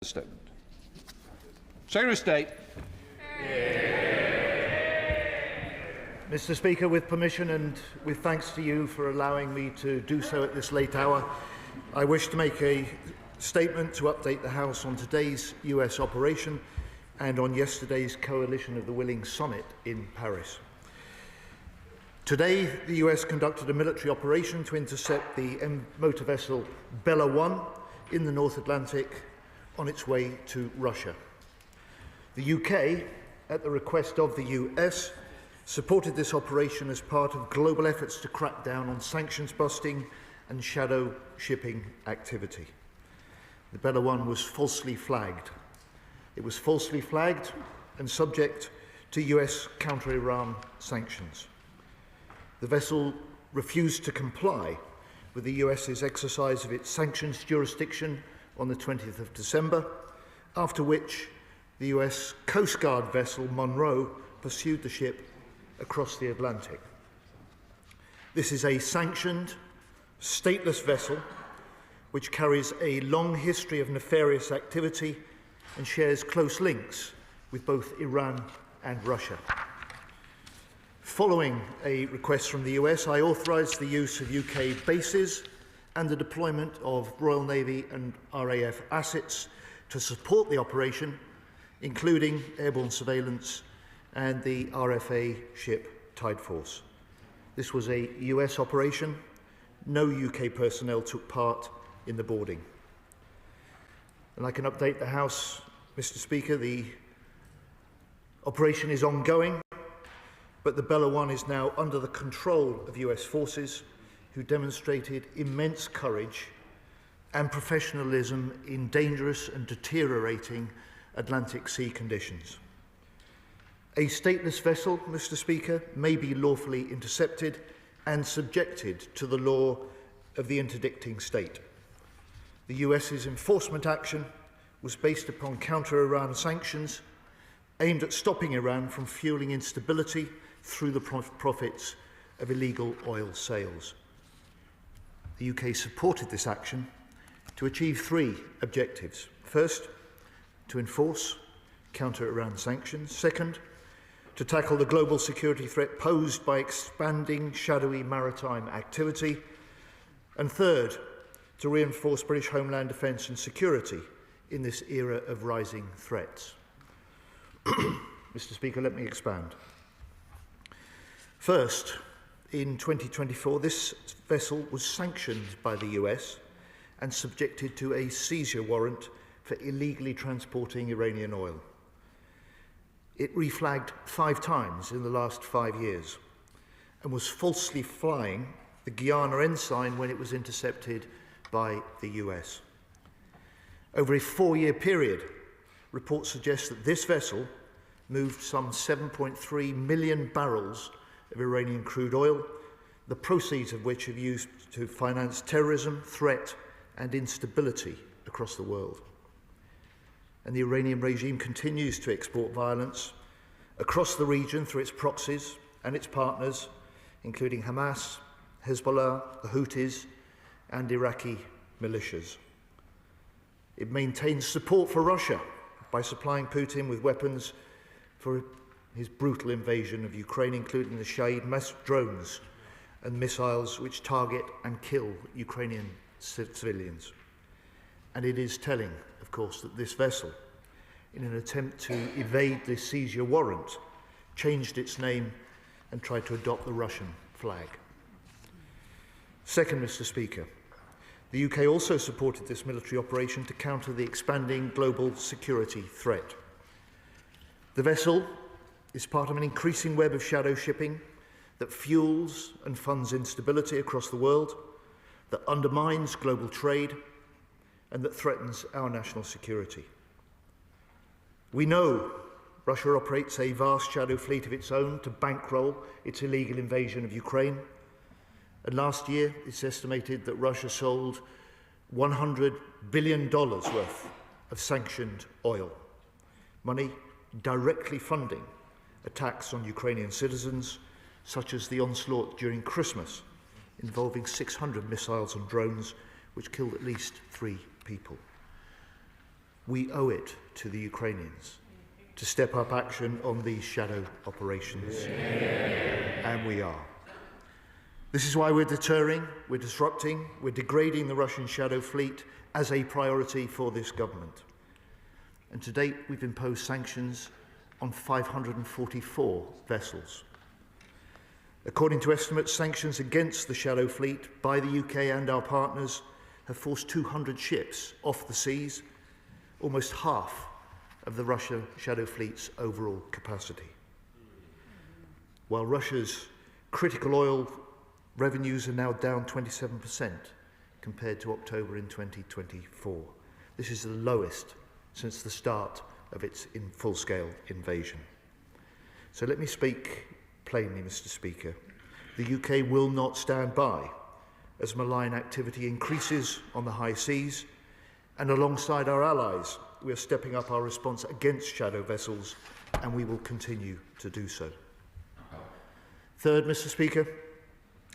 Statement. Secretary of State. Mr. Speaker, with permission and with thanks to you for allowing me to do so at this late hour, I wish to make a statement to update the House on today's US operation and on yesterday's Coalition of the Willing summit in Paris. Today, the US conducted a military operation to intercept the motor vessel Bella 1 in the North Atlantic on its way to Russia. The UK, at the request of the US, supported this operation as part of global efforts to crack down on sanctions busting and shadow shipping activity. The Bella 1 was falsely flagged. It was falsely flagged and subject to US counter-Iran sanctions. The vessel refused to comply with the US's exercise of its sanctions jurisdiction on the 20th of December, after which the US Coast Guard vessel Monroe pursued the ship across the Atlantic. This is a sanctioned, stateless vessel which carries a long history of nefarious activity and shares close links with both Iran and Russia. Following a request from the US, I authorised the use of UK bases and the deployment of Royal Navy and RAF assets to support the operation, including airborne surveillance and the RFA ship Tide Force. This was a US operation. No UK personnel took part in the boarding. And I can update the House, Mr. Speaker, the operation is ongoing, but the Bella 1 is now under the control of US forces who demonstrated immense courage and professionalism in dangerous and deteriorating Atlantic Sea conditions. A stateless vessel, Mr. Speaker, may be lawfully intercepted and subjected to the law of the interdicting state. The US's enforcement action was based upon counter-Iran sanctions aimed at stopping Iran from fueling instability through the profits of illegal oil sales. The UK supported this action to achieve three objectives. First, to enforce counter-Iran sanctions. Second, to tackle the global security threat posed by expanding shadowy maritime activity. And third, to reinforce British homeland defence and security in this era of rising threats. Mr. Speaker, let me expand. First, in 2024, this vessel was sanctioned by the US and subjected to a seizure warrant for illegally transporting Iranian oil. It reflagged 5 times in the last 5 years and was falsely flying the Guyana ensign when it was intercepted by the US. Over a 4-year period, reports suggest that this vessel moved some 7.3 million barrels of Iranian crude oil, the proceeds of which have used to finance terrorism, threat and instability across the world. And the Iranian regime continues to export violence across the region through its proxies and its partners, including Hamas, Hezbollah, the Houthis and Iraqi militias. It maintains support for Russia by supplying Putin with weapons for his brutal invasion of Ukraine, including the Shahid mass drones and missiles which target and kill Ukrainian civilians. And it is telling, of course, that this vessel, in an attempt to evade the seizure warrant, changed its name and tried to adopt the Russian flag. Second, Mr. Speaker, the UK also supported this military operation to counter the expanding global security threat. The vessel is part of an increasing web of shadow shipping that fuels and funds instability across the world, that undermines global trade, and that threatens our national security. We know Russia operates a vast shadow fleet of its own to bankroll its illegal invasion of Ukraine. And last year, it's estimated that Russia sold $100 billion worth of sanctioned oil, money directly funding attacks on Ukrainian citizens, such as the onslaught during Christmas, involving 600 missiles and drones, which killed at least 3 people. We owe it to the Ukrainians to step up action on these shadow operations. And we are. This is why we're deterring, we're disrupting, we're degrading the Russian shadow fleet as a priority for this government. And to date, we've imposed sanctions on 544 vessels. According to estimates, sanctions against the shadow fleet by the UK and our partners have forced 200 ships off the seas, almost half of the Russia shadow fleet's overall capacity. While Russia's critical oil revenues are now down 27% compared to October in 2024. This is the lowest since the start of its full-scale invasion. So let me speak plainly, Mr. Speaker. The UK will not stand by as malign activity increases on the high seas, and alongside our allies, we are stepping up our response against shadow vessels, and we will continue to do so. Third, Mr. Speaker,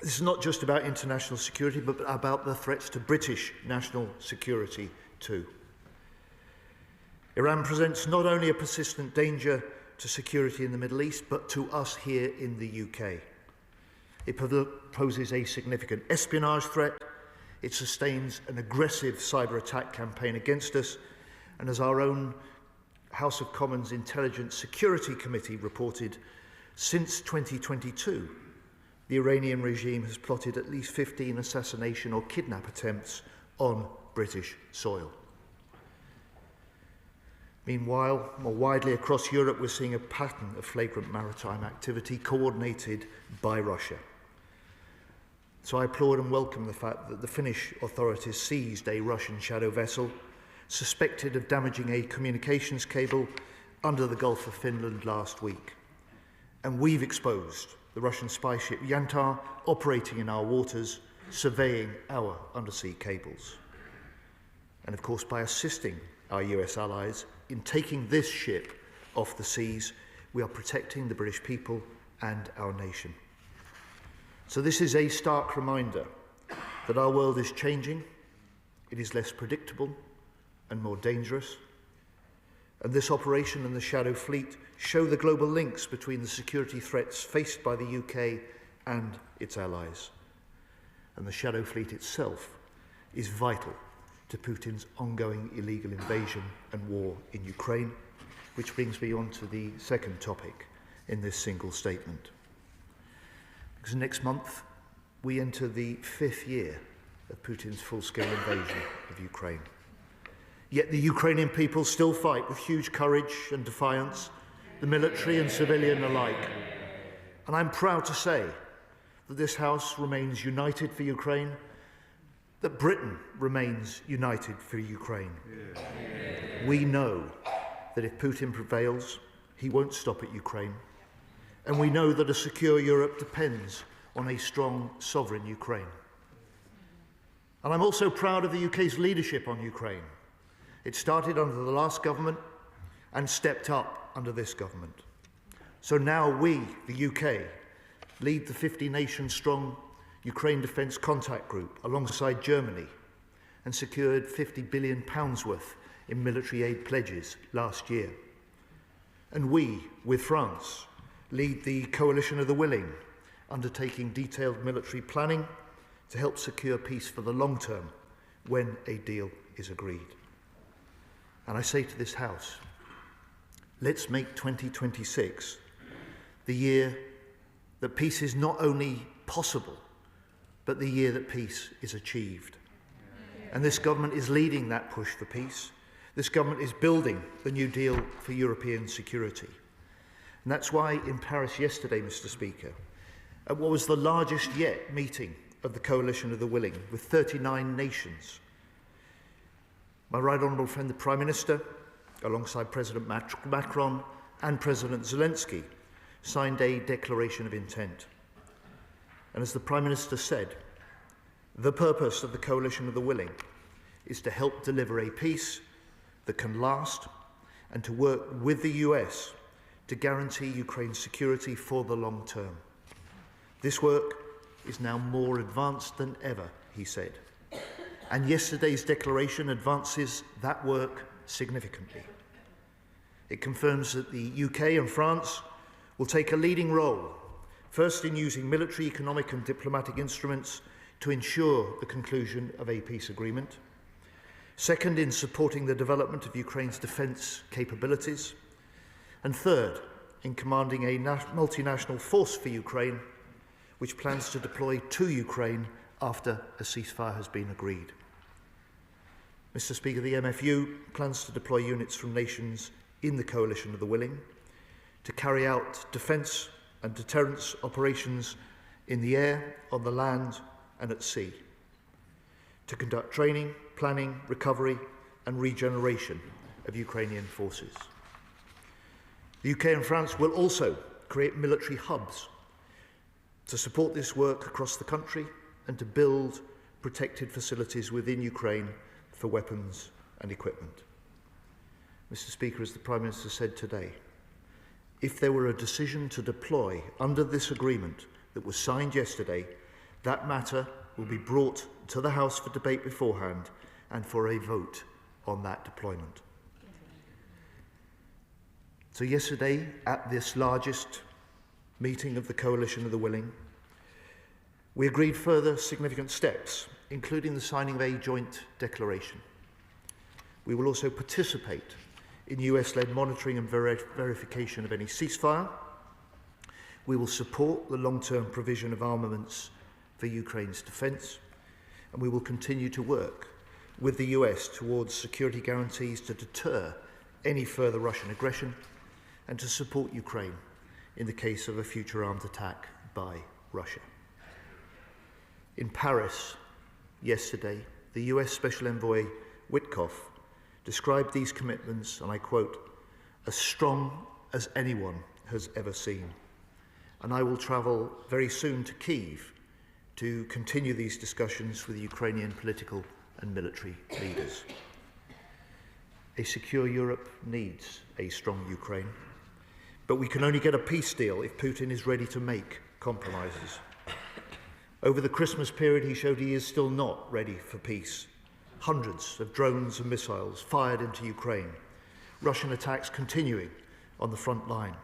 this is not just about international security, but about the threats to British national security too. Iran presents not only a persistent danger to security in the Middle East, but to us here in the UK. It poses a significant espionage threat, it sustains an aggressive cyber attack campaign against us, and as our own House of Commons Intelligence Security Committee reported, since 2022, the Iranian regime has plotted at least 15 assassination or kidnap attempts on British soil. Meanwhile, more widely across Europe, we're seeing a pattern of flagrant maritime activity coordinated by Russia. So I applaud and welcome the fact that the Finnish authorities seized a Russian shadow vessel suspected of damaging a communications cable under the Gulf of Finland last week. And we've exposed the Russian spy ship Yantar operating in our waters, surveying our undersea cables. And of course, by assisting our US allies in taking this ship off the seas, we are protecting the British people and our nation. So this is a stark reminder that our world is changing, it is less predictable and more dangerous. And this operation and the Shadow Fleet show the global links between the security threats faced by the UK and its allies. And the Shadow Fleet itself is vital to Putin's ongoing illegal invasion and war in Ukraine, which brings me on to the second topic in this single statement. Because next month, we enter the 5th year of Putin's full-scale invasion of Ukraine. Yet the Ukrainian people still fight with huge courage and defiance, the military and civilian alike. And I'm proud to say that this House remains united for Ukraine, that Britain remains united for Ukraine. Yeah. We know that if Putin prevails, he won't stop at Ukraine. And we know that a secure Europe depends on a strong, sovereign Ukraine. And I'm also proud of the UK's leadership on Ukraine. It started under the last government and stepped up under this government. So now we, the UK, lead the 50-nation-strong Ukraine Defence Contact Group alongside Germany and secured £50 billion worth in military aid pledges last year. And we, with France, lead the Coalition of the Willing, undertaking detailed military planning to help secure peace for the long term when a deal is agreed. And I say to this House, let's make 2026 the year that peace is not only possible, but the year that peace is achieved. And this government is leading that push for peace. This government is building the New Deal for European security. And that's why in Paris yesterday, Mr. Speaker, at what was the largest yet meeting of the Coalition of the Willing, with 39 nations, my right honourable friend, the Prime Minister, alongside President Macron and President Zelensky, signed a declaration of intent. And as the Prime Minister said, the purpose of the Coalition of the Willing is to help deliver a peace that can last and to work with the US to guarantee Ukraine's security for the long term. This work is now more advanced than ever, he said. And yesterday's declaration advances that work significantly. It confirms that the UK and France will take a leading role, first in using military, economic and diplomatic instruments to ensure the conclusion of a peace agreement, second in supporting the development of Ukraine's defence capabilities, and third in commanding a multinational force for Ukraine, which plans to deploy to Ukraine after a ceasefire has been agreed. Mr. Speaker, the MFU plans to deploy units from nations in the Coalition of the Willing to carry out defence and deterrence operations in the air, on the land and at sea, to conduct training, planning, recovery and regeneration of Ukrainian forces. The UK and France will also create military hubs to support this work across the country and to build protected facilities within Ukraine for weapons and equipment. Mr. Speaker, as the Prime Minister said today, if there were a decision to deploy under this agreement that was signed yesterday, that matter will be brought to the House for debate beforehand and for a vote on that deployment. So yesterday, at this largest meeting of the Coalition of the Willing, we agreed further significant steps, including the signing of a joint declaration. We will also participate in US-led monitoring and verification of any ceasefire. We will support the long-term provision of armaments for Ukraine's defence, and we will continue to work with the US towards security guarantees to deter any further Russian aggression and to support Ukraine in the case of a future armed attack by Russia. In Paris yesterday, the US Special Envoy Witkoff described these commitments, and I quote, as strong as anyone has ever seen. And I will travel very soon to Kyiv to continue these discussions with Ukrainian political and military leaders. A secure Europe needs a strong Ukraine, but we can only get a peace deal if Putin is ready to make compromises. Over the Christmas period, he showed he is still not ready for peace. Hundreds of drones and missiles fired into Ukraine, Russian attacks continuing on the front line.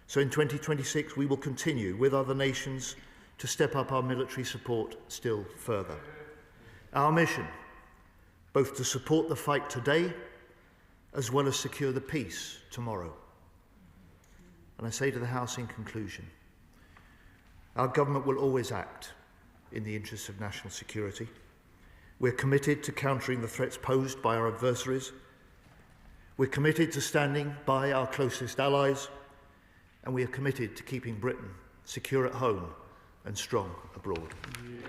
So in 2026, we will continue with other nations to step up our military support still further. Our mission, both to support the fight today, as well as secure the peace tomorrow. And I say to the House in conclusion, our government will always act in the interests of national security. We're committed to countering the threats posed by our adversaries. We're committed to standing by our closest allies, and we are committed to keeping Britain secure at home and strong abroad. Yeah.